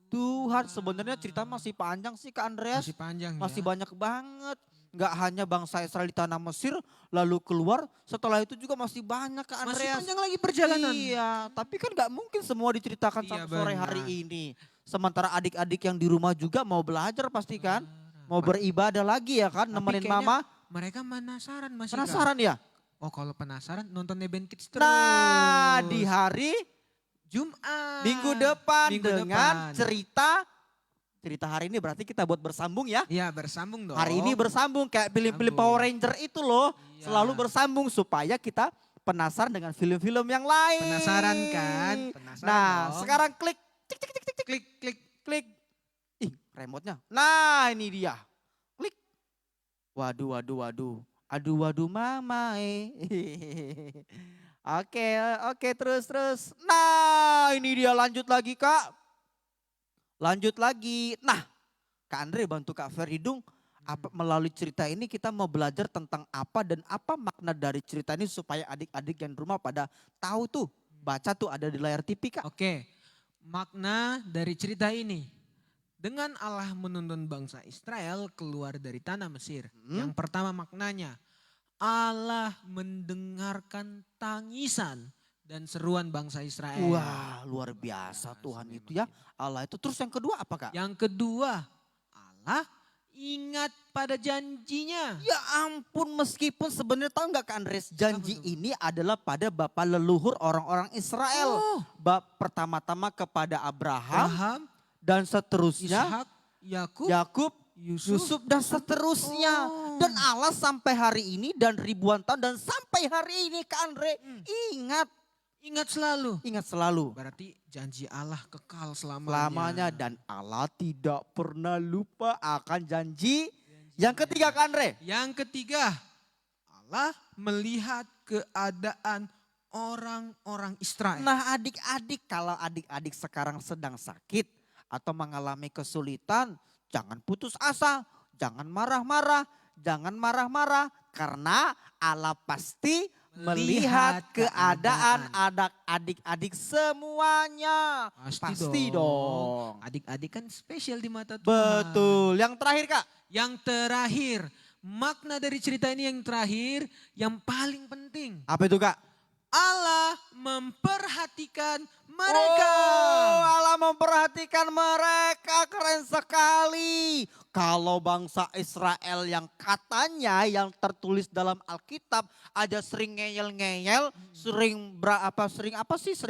Tuhan. Sebenarnya cerita masih panjang sih Kak Andreas. Masih panjang Masih ya. banyak banget. Nggak hanya bangsa Israel di tanah Mesir lalu keluar. Setelah itu juga masih banyak Kak Masih Andreas. panjang lagi perjalanan. Iya, tapi kan nggak mungkin semua diceritakan Iya, sampai sore benar. hari ini. Sementara adik-adik yang di rumah juga mau belajar pasti kan. Mau beribadah lagi ya kan, Tapi nemenin kayaknya mama. Mereka penasaran masih. Kak. Penasaran ya? Oh kalau penasaran nonton Eben Kids terus. Nah di hari Jumat. minggu depan Minggu dengan depan. cerita hari ini berarti kita buat bersambung ya. Iya bersambung dong. Hari ini bersambung kayak film-film Sambung. Power Ranger itu loh. Iya. Selalu bersambung supaya kita penasaran dengan film-film yang lain. Penasaran kan? Penasaran Nah dong. sekarang klik. Klik. Ih remote-nya. Nah ini dia. Klik. Waduh. Aduh mama Oke terus. Nah ini dia lanjut lagi Kak. Lanjut lagi. Nah Kak Andre bantu Kak Feridung. Melalui cerita ini kita mau belajar tentang apa dan apa makna dari cerita ini supaya adik-adik yang di rumah pada tahu tuh. Baca tuh ada di layar TV Kak. Oke, makna dari cerita ini. Dengan Allah menuntun bangsa Israel keluar dari tanah Mesir. Yang pertama maknanya, Allah mendengarkan tangisan dan seruan bangsa Israel. Wah luar biasa Tuhan itu ya. Allah itu. Terus yang kedua apa Kak? Yang kedua, Allah ingat pada janjinya. Ya ampun meskipun sebenarnya tahu nggak Kak Andres. Janji ini adalah pada bapak leluhur orang-orang Israel. Oh. Pertama-tama kepada Abraham. Abraham, Dan seterusnya Ishak, Yakub, Yakub, Yusuf. Yusuf dan seterusnya. Oh. Dan Allah sampai hari ini dan ribuan tahun dan sampai hari ini Kak Andre Ingat selalu. ingat selalu. Berarti janji Allah kekal selamanya. Selamanya dan Allah tidak pernah lupa akan janji. Yang ketiga Kak Andre. Yang ketiga, Allah melihat keadaan orang-orang Israel. Nah adik-adik, kalau adik-adik sekarang sedang sakit atau mengalami kesulitan, jangan putus asa, jangan marah-marah, karena Allah pasti melihat keadaan adik-adik semuanya. Pasti dong. Adik-adik kan spesial di mata Tuhan. Betul. Yang terakhir Kak. Yang terakhir, makna dari cerita ini yang terakhir, yang paling penting. Apa itu Kak? Allah memperhatikan mereka. Oh, Allah memperhatikan mereka, keren sekali. Kalau bangsa Israel yang katanya yang tertulis dalam Alkitab aja sering ngeyel-ngeyel, sering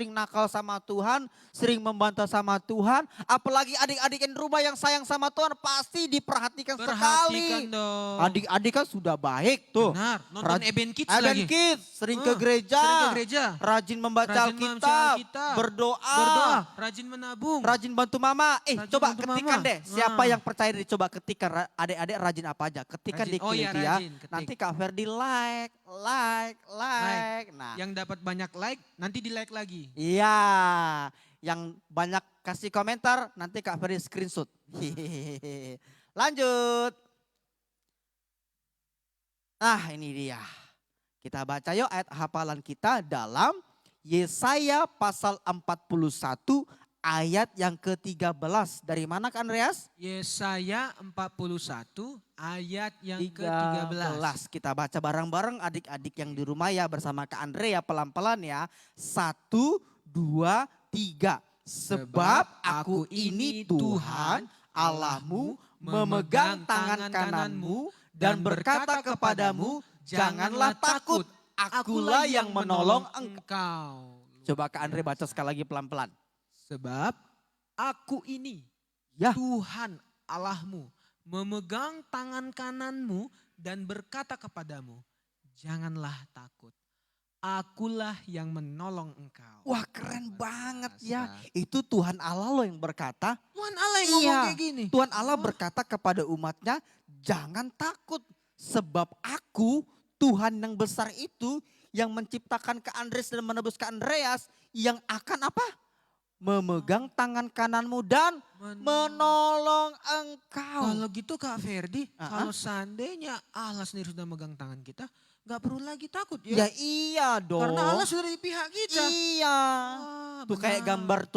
nakal sama Tuhan, sering membantah sama Tuhan, apalagi adik-adik yang di rumah yang sayang sama Tuhan pasti diperhatikan sekali. Dong. Adik-adik kan sudah baik tuh. Benar, nonton Eben Kids Eben lagi. Kids, sering ke gereja, rajin membaca Alkitab, berdoa, rajin menabung, rajin bantu mama. Coba ketikan deh, siapa yang percaya diri, coba ketikan adik-adik rajin apa aja. Ketikan di media, nanti Kak Ferdi like. Nah, yang dapat banyak like, nanti di like lagi. Iya, yang banyak kasih komentar, nanti Kak Ferdi screenshot. Lanjut. Nah ini dia. Kita baca yuk ayat hafalan kita dalam Yesaya pasal 41 ayat yang ke-13. Dari mana Kak Andreas? Yesaya 41 ayat yang ke-13. Kita baca bareng-bareng adik-adik yang di rumah ya bersama Kak Andrea pelan-pelan ya. 1, 2, 3. Sebab aku ini Tuhan Allahmu memegang tangan kananmu dan berkata kepadamu, janganlah takut, akulah yang menolong engkau. Coba Kak Andre baca sekali lagi pelan-pelan. Sebab aku ini Tuhan Allahmu memegang tangan kananmu dan berkata kepadamu, janganlah takut, akulah yang menolong engkau. Wah keren banget ya. Itu Tuhan Allah loh yang berkata. Tuhan Allah yang ngomong kayak gini. Tuhan Allah berkata kepada umatnya, jangan takut. Sebab aku Tuhan yang besar itu yang menciptakan Kak Andreas dan menebus Kak Andreas yang akan apa? Memegang tangan kananmu dan menolong engkau. Kalau gitu Kak Ferdi, kalau seandainya Allah sendiri sudah megang tangan kita, gak perlu lagi takut ya. Ya iya dong. Karena Allah sudah di pihak kita. Iya. Tuh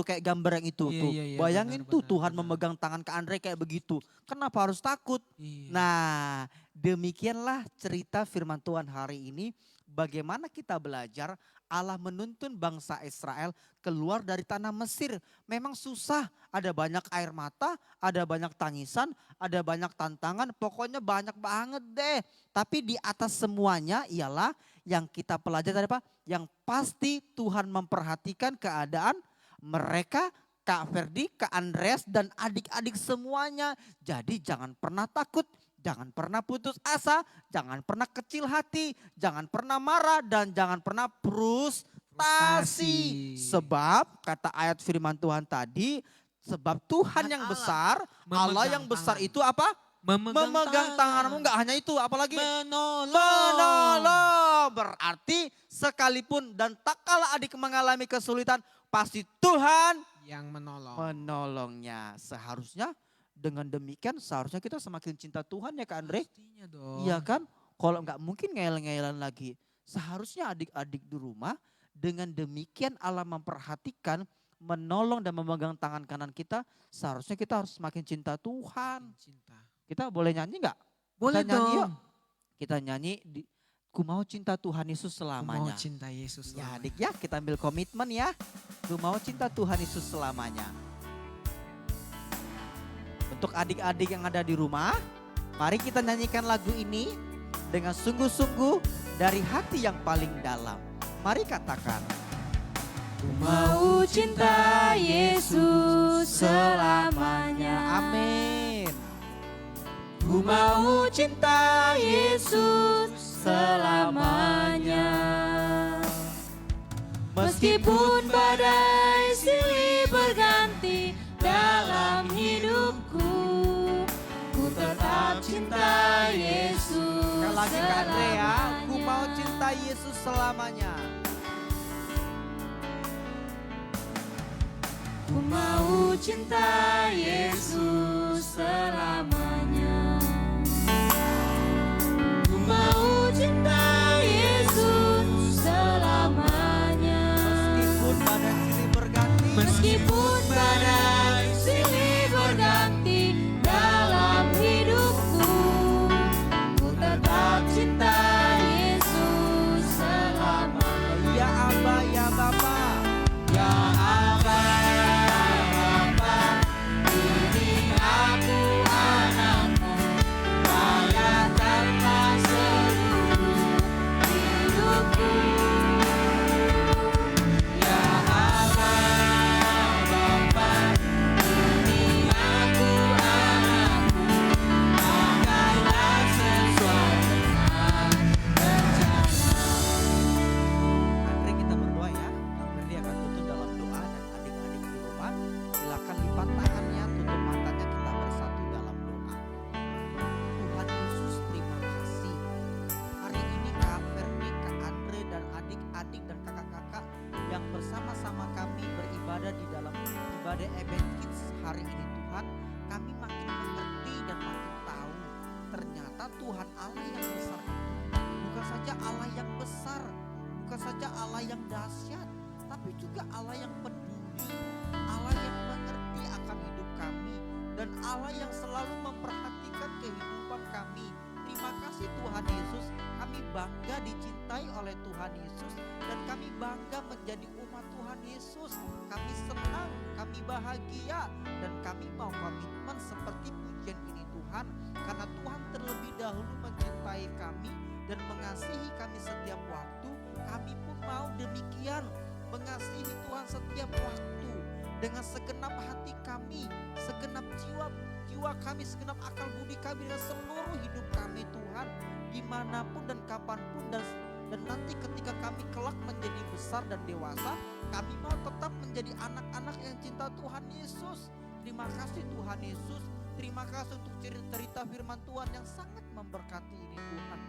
kayak gambar yang itu tuh. Iya, bayangin tuh Tuhan memegang tangan Kak Andre kayak begitu. Kenapa harus takut? Iya. Nah demikianlah cerita firman Tuhan hari ini. Bagaimana kita belajar Allah menuntun bangsa Israel keluar dari tanah Mesir. Memang susah, ada banyak air mata, ada banyak tangisan, ada banyak tantangan, pokoknya banyak banget deh. Tapi di atas semuanya ialah yang kita pelajari apa? Yang pasti Tuhan memperhatikan keadaan mereka, Kak Ferdi, Kak Andreas dan adik-adik semuanya. Jadi jangan pernah takut. Jangan pernah putus asa, jangan pernah kecil hati, jangan pernah marah dan jangan pernah frustasi. Sebab kata ayat firman Tuhan tadi, sebab Tuhan yang besar, Allah yang besar itu apa? Memegang tanganmu, enggak hanya itu, apalagi menolong. Berarti sekalipun dan tak kala adik mengalami kesulitan, pasti Tuhan yang menolongnya. Seharusnya dengan demikian seharusnya kita semakin cinta Tuhan ya Kak Andre. Pastinya dong. Iya kan? Kalau nggak mungkin ngeyel-ngeyelan lagi. Seharusnya adik-adik di rumah dengan demikian Allah memperhatikan, menolong dan memegang tangan kanan kita. Seharusnya kita harus semakin cinta Tuhan. Kita boleh nyanyi nggak? Boleh kita nyanyi dong. yuk. Kita nyanyi Ku mau cinta Tuhan Yesus selamanya. Ku mau cinta Yesus selamanya. Ya selamanya. adik ya kita ambil komitmen ya. Ku mau cinta Tuhan Yesus selamanya. Untuk adik-adik yang ada di rumah, mari kita nyanyikan lagu ini dengan sungguh-sungguh dari hati yang paling dalam. Mari katakan. Ku mau cinta Yesus selamanya. Amin. Ku mau cinta Yesus selamanya. Meskipun badai silih berganti dalam hidupku, ku tetap cinta Yesus Sekali lagi Kak Andrea, ku selamanya. mau cintai Yesus selamanya. Ku mau cinta Yesus selamanya. Ku mau cinta Yesus selamanya. Meskipun badai silih berganti, Meskipun badai silih berganti dalam hidupku, ku tetap cinta Yesus selamanya. ya Aba, ya Bapa, Ya Aba, Bapa, ini aku anakmu, layakkanlah seluruh hidupku. Ya Aba, Bapa, ini aku anakmu, pakailah sesuai dengan rencana. Mari kita berdoa ya. Ferdi akan tutup dalam doa dan adik-adik di rumah silakan lipat tangannya, tutup matanya, kita bersatu dalam doa. Tuhan Yesus, terima kasih. Hari ini Kak Ferdi, Kak Andre dan adik-adik dan kakak-kakak yang bersama-sama kami beribadah di dalam ibadah Eben Kids hari ini Tuhan, kami makin mengerti dan makin tahu ternyata Tuhan Allah yang besar itu bukan saja Allah yang besar, bukan saja Allah yang dahsyat, tapi juga Allah yang peduli, Allah yang mengerti akan hidup kami, dan Allah yang selalu memperhatikan kehidupan kami. Terima kasih Tuhan Yesus, kami bangga dicintai oleh Tuhan Yesus, dan kami bangga menjadi umat Tuhan Yesus. Kami senang, kami bahagia, dan kami mau komitmen seperti pujian ini Tuhan, karena Tuhan terlebih dahulu mencintai kami dan mengasihi kami setiap waktu. Kami pun mau demikian, mengasihi Tuhan setiap waktu dengan segenap hati kami, segenap jiwa kami, segenap akal budi kami, dan seluruh hidup kami Tuhan, dimanapun dan kapanpun, dan nanti ketika kami kelak menjadi besar dan dewasa, kami mau tetap menjadi anak-anak yang cinta Tuhan Yesus. Terima kasih Tuhan Yesus, terima kasih untuk cerita firman Tuhan yang sangat memberkati ini Tuhan.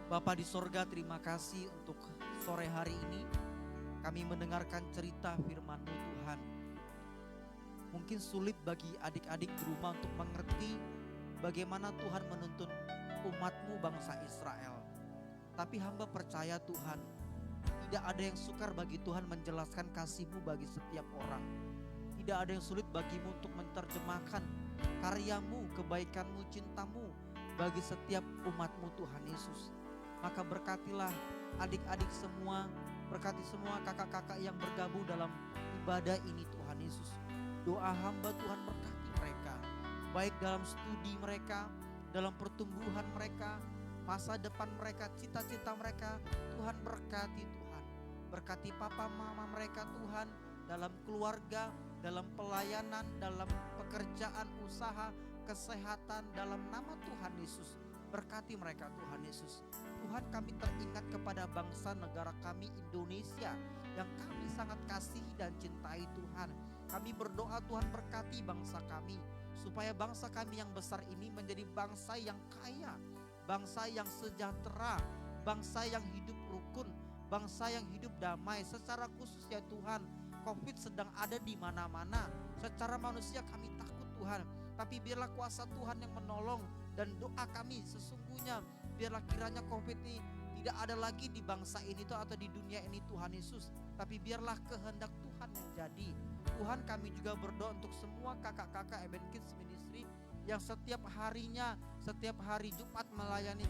Bapa di sorga, terima kasih untuk sore hari ini kami mendengarkan cerita firman-Mu Tuhan. Mungkin sulit bagi adik-adik di rumah untuk mengerti bagaimana Tuhan menuntun umat-Mu bangsa Israel. Tapi hamba percaya Tuhan, tidak ada yang sukar bagi Tuhan menjelaskan kasih-Mu bagi setiap orang. Tidak ada yang sulit bagimu untuk menerjemahkan karya-Mu, kebaikan-Mu, cinta-Mu bagi setiap umat-Mu Tuhan Yesus. Maka berkatilah adik-adik semua, berkati semua kakak-kakak yang bergabung dalam ibadah ini Tuhan Yesus. Doa hamba Tuhan berkati mereka, baik dalam studi mereka, dalam pertumbuhan mereka, masa depan mereka, cita-cita mereka. Tuhan berkati Tuhan, berkati papa mama mereka Tuhan, dalam keluarga, dalam pelayanan, dalam pekerjaan, usaha, kesehatan, dalam nama Tuhan Yesus. Berkati mereka Tuhan Yesus. Tuhan, kami teringat kepada bangsa negara kami Indonesia yang kami sangat kasihi dan cintai Tuhan. Kami berdoa Tuhan berkati bangsa kami, supaya bangsa kami yang besar ini menjadi bangsa yang kaya, bangsa yang sejahtera, bangsa yang hidup rukun, bangsa yang hidup damai. Secara khusus ya Tuhan, COVID sedang ada di mana-mana. Secara manusia kami takut Tuhan, tapi biarlah kuasa Tuhan yang menolong, dan doa kami sesungguhnya biarlah kiranya COVID ini tidak ada lagi di bangsa ini atau di dunia ini Tuhan Yesus, tapi biarlah kehendak Tuhan yang jadi. Tuhan, kami juga berdoa untuk semua kakak-kakak Eben Kids Ministry yang setiap harinya, setiap hari Jumat melayani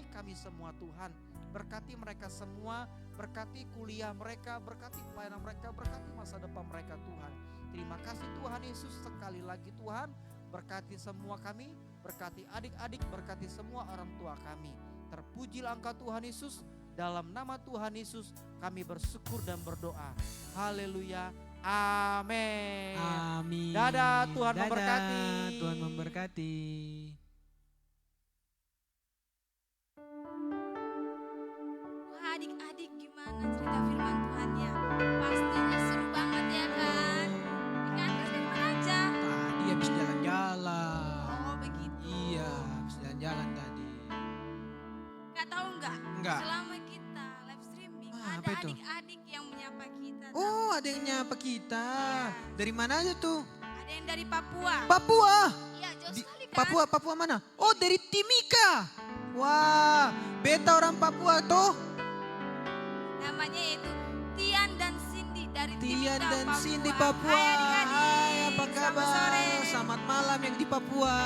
kami semua Tuhan. Berkati mereka semua, berkati kuliah mereka, berkati pelayanan mereka, berkati masa depan mereka Tuhan. Terima kasih Tuhan Yesus, sekali lagi Tuhan, berkati semua kami, berkati adik-adik, berkati semua orang tua kami. Terpujilah Engkau Tuhan Yesus, dalam nama Tuhan Yesus kami bersyukur dan berdoa. Haleluya, amin. Amin. Dadah, Tuhan Dadah, memberkati. Tuhan memberkati. Wah, adik-adik, gimana cerita firman Tuhannya? Pastinya seru banget ya kan? Ikan dari mana aja? Tadi habis jalan-jalan. Oh begitu. Iya, habis jalan-jalan tadi. Enggak. Selama kita live streaming, Ah, ada apa itu? adik-adik yang menyapa kita. Oh, ada yang nyapa kita. Dari mana aja tuh? Ada yang dari Papua. Papua. Iya, jauh Di- sekali kan? Papua mana? Oh, dari Timika. Wah, beta orang Papua tuh. Namanya itu Tian dan Cindy dari Tian Timika, dan Papua. Cindy Papua. Hai adik-adik. Hai, apa Selamat kabar? sore. Selamat malam yang di Papua.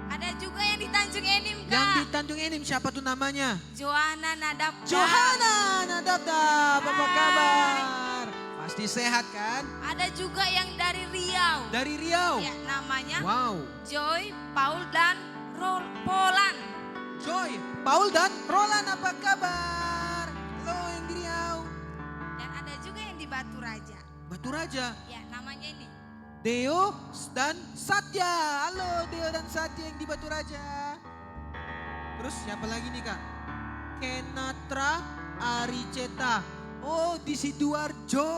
Ada juga yang di Tanjung Enim, Kak. Yang di Tanjung Enim siapa tuh namanya? Johanna Nadab. Johanna Nadabdab, apa kabar? Pasti sehat kan? Ada juga yang dari Riau. Dari Riau. Ya, namanya Wow. Joy, Paul dan Polan. Joy, Paul dan Roland apa kabar? Halo yang di Riau. Dan ada juga yang di Batu Raja. Batu Raja. Ya, namanya ini. Deo dan Satya. Halo Deo dan Satya yang di Batu Raja. Terus siapa lagi nih Kak? Kenatra Ariceta. Oh di Sidoarjo.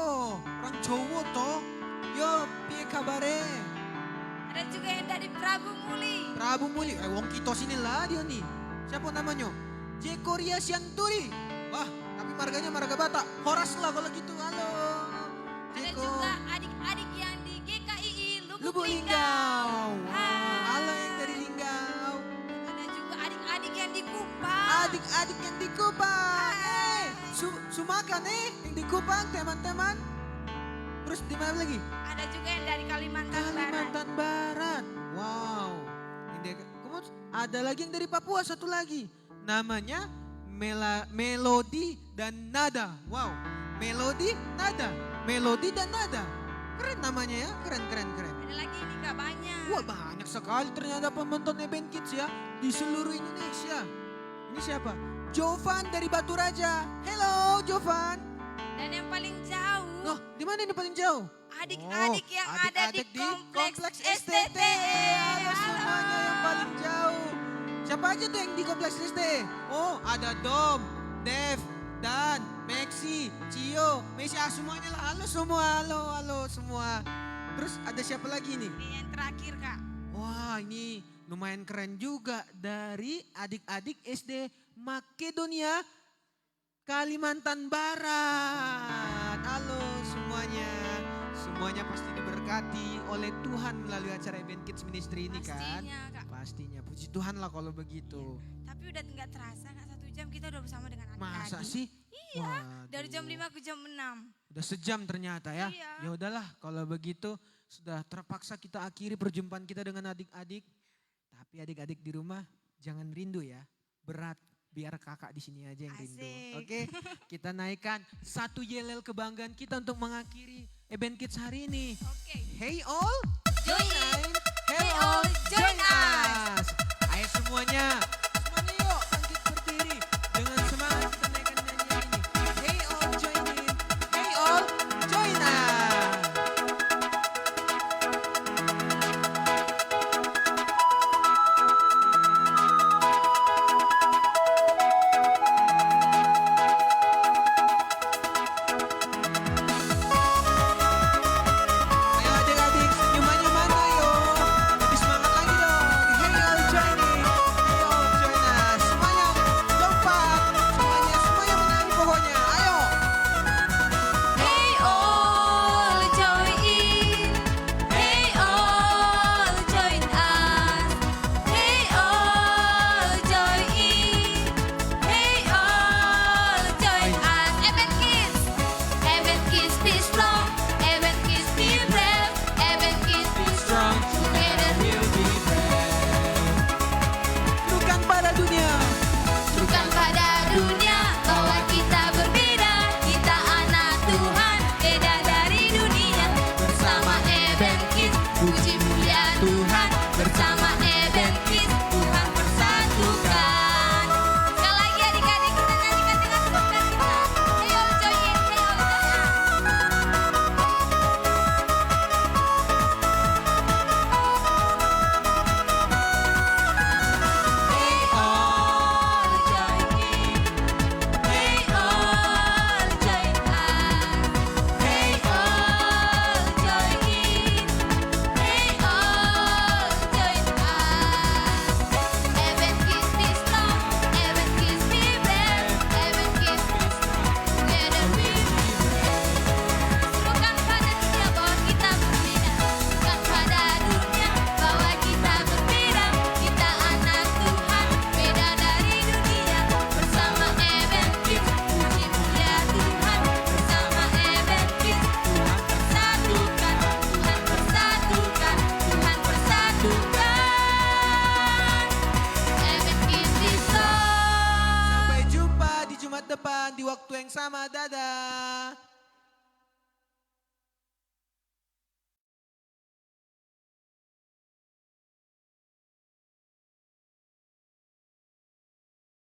Orang Jawa toh. Yo piye kabare? Ada juga yang dari Prabu Muli. Prabu Muli. Wong kita sini lah dia nih. Siapa namanya? Jekoria Sianturi. Wah tapi marganya marga Batak. Horas lah kalau gitu. Halo. Ada Jeko. juga adik-adik yang di GKII Lubuk Lubuk Linggau. Linggau. Hai. Halo yang dari Linggau. Ada juga adik-adik yang di Kupang. Adik-adik yang di Kupang. Sumakan yang di Kupang teman-teman. Terus di mana lagi? Ada juga yang dari Kalimantan, Kalimantan Barat. Wow. Kemudian ada lagi yang dari Papua satu lagi. Namanya Melodi dan Nada. Wow. Melodi, Nada. Melodi dan Nada. Keren namanya ya. Keren. Ada lagi nih Kak, banyak. Wah banyak sekali ternyata penonton Eben Kids ya. Di seluruh Indonesia. Ini siapa? Jovan dari Batu Raja. Hello Jovan. Dan yang paling jauh, Loh di mana ini paling jauh? adik-adik yang ada di Adik-adik Kompleks STT. STT. Halo semuanya yang paling jauh. Siapa aja tuh yang di Kompleks STT? Oh ada Dom, Dev, Dan, Maxi, Cio, Messi. Semuanya lah. Halo semua. Halo semua. Terus ada siapa lagi nih? Ini yang terakhir Kak. Wah ini lumayan keren juga dari adik-adik SD Makedonia Kalimantan Barat. Halo semuanya. Semuanya pasti diberkati oleh Tuhan melalui acara Eben Kids Ministry ini kan. Pastinya Kak. Pastinya puji Tuhan lah kalau begitu. Tapi udah nggak terasa Kak, 1 jam kita udah bersama dengan adik-adik. Masa sih? Iya, Waduh. dari jam 5 ke jam 6. Udah sejam ternyata ya. Iya. Ya udahlah kalau begitu sudah terpaksa kita akhiri perjumpaan kita dengan adik-adik. Tapi adik-adik di rumah jangan rindu ya. Berat, biar kakak di sini aja yang rindu. Asik. Oke, kita naikkan satu yelel kebanggaan kita untuk mengakhiri Eben Kids hari ini. Oke. Hey all, Join in. Hey all, join us. Ayo semuanya yuk bangkit berdiri. Dengan semangat kita naikkan nyanyian ini. Hey all, join in. Hey all, join us. Ayo adik-adik, nyuman-nyuman ayo. Lebih semangat waktu yang sama. Dadah.